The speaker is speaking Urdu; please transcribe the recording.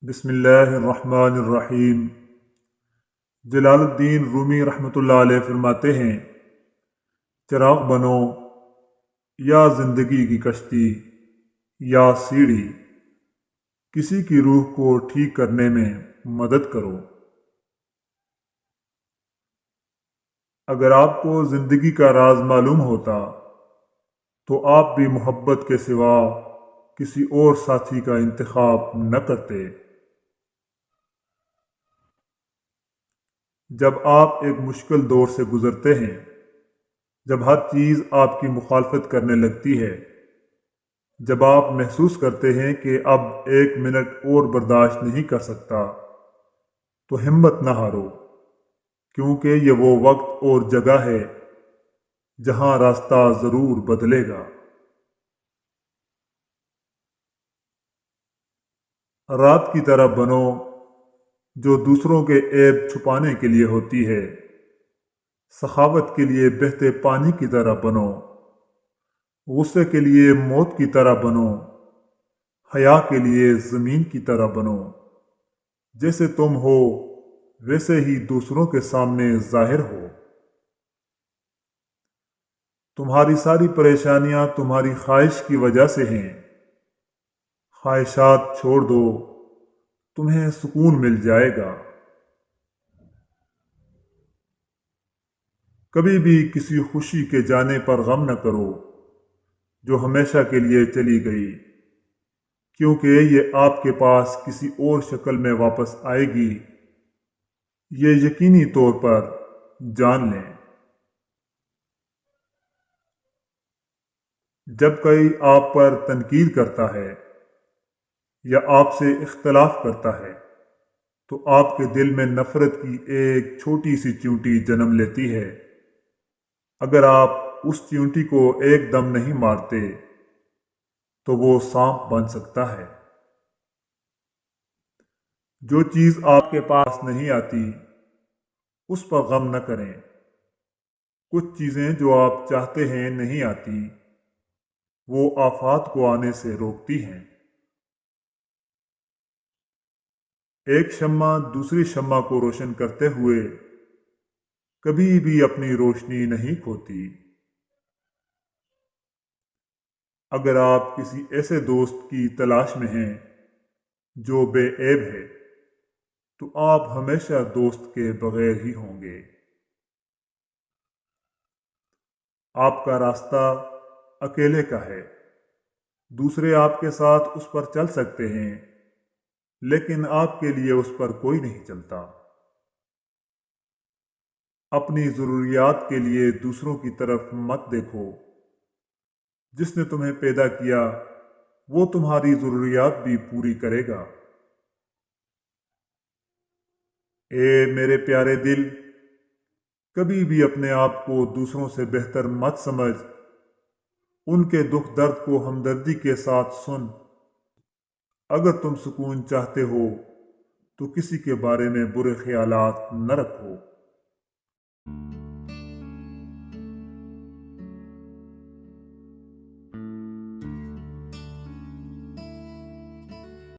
بسم اللہ الرحمن الرحیم۔ جلال الدین رومی رحمۃ اللہ علیہ فرماتے ہیں، چراغ بنو یا زندگی کی کشتی یا سیڑھی، کسی کی روح کو ٹھیک کرنے میں مدد کرو۔ اگر آپ کو زندگی کا راز معلوم ہوتا تو آپ بھی محبت کے سوا کسی اور ساتھی کا انتخاب نہ کرتے۔ جب آپ ایک مشکل دور سے گزرتے ہیں، جب ہر چیز آپ کی مخالفت کرنے لگتی ہے، جب آپ محسوس کرتے ہیں کہ اب ایک منٹ اور برداشت نہیں کر سکتا، تو ہمت نہ ہارو، کیونکہ یہ وہ وقت اور جگہ ہے جہاں راستہ ضرور بدلے گا۔ رات کی طرح بنو جو دوسروں کے عیب چھپانے کے لیے ہوتی ہے، سخاوت کے لیے بہتے پانی کی طرح بنو، غصے کے لیے موت کی طرح بنو، حیا کے لیے زمین کی طرح بنو۔ جیسے تم ہو ویسے ہی دوسروں کے سامنے ظاہر ہو۔ تمہاری ساری پریشانیاں تمہاری خواہش کی وجہ سے ہیں۔ خواہشات چھوڑ دو، تمہیں سکون مل جائے گا۔ کبھی بھی کسی خوشی کے جانے پر غم نہ کرو جو ہمیشہ کے لیے چلی گئی، کیونکہ یہ آپ کے پاس کسی اور شکل میں واپس آئے گی، یہ یقینی طور پر جان لیں۔ جب کوئی آپ پر تنقید کرتا ہے یا آپ سے اختلاف کرتا ہے تو آپ کے دل میں نفرت کی ایک چھوٹی سی چیونٹی جنم لیتی ہے۔ اگر آپ اس چیونٹی کو ایک دم نہیں مارتے تو وہ سانپ بن سکتا ہے۔ جو چیز آپ کے پاس نہیں آتی اس پر غم نہ کریں۔ کچھ چیزیں جو آپ چاہتے ہیں نہیں آتی، وہ آفات کو آنے سے روکتی ہیں۔ ایک شمع دوسری شمع کو روشن کرتے ہوئے کبھی بھی اپنی روشنی نہیں کھوتی۔ اگر آپ کسی ایسے دوست کی تلاش میں ہیں جو بے عیب ہے تو آپ ہمیشہ دوست کے بغیر ہی ہوں گے۔ آپ کا راستہ اکیلے کا ہے، دوسرے آپ کے ساتھ اس پر چل سکتے ہیں، لیکن آپ کے لیے اس پر کوئی نہیں چلتا۔ اپنی ضروریات کے لیے دوسروں کی طرف مت دیکھو۔ جس نے تمہیں پیدا کیا وہ تمہاری ضروریات بھی پوری کرے گا۔ اے میرے پیارے دل، کبھی بھی اپنے آپ کو دوسروں سے بہتر مت سمجھ۔ ان کے دکھ درد کو ہمدردی کے ساتھ سن۔ اگر تم سکون چاہتے ہو تو کسی کے بارے میں برے خیالات نہ رکھو۔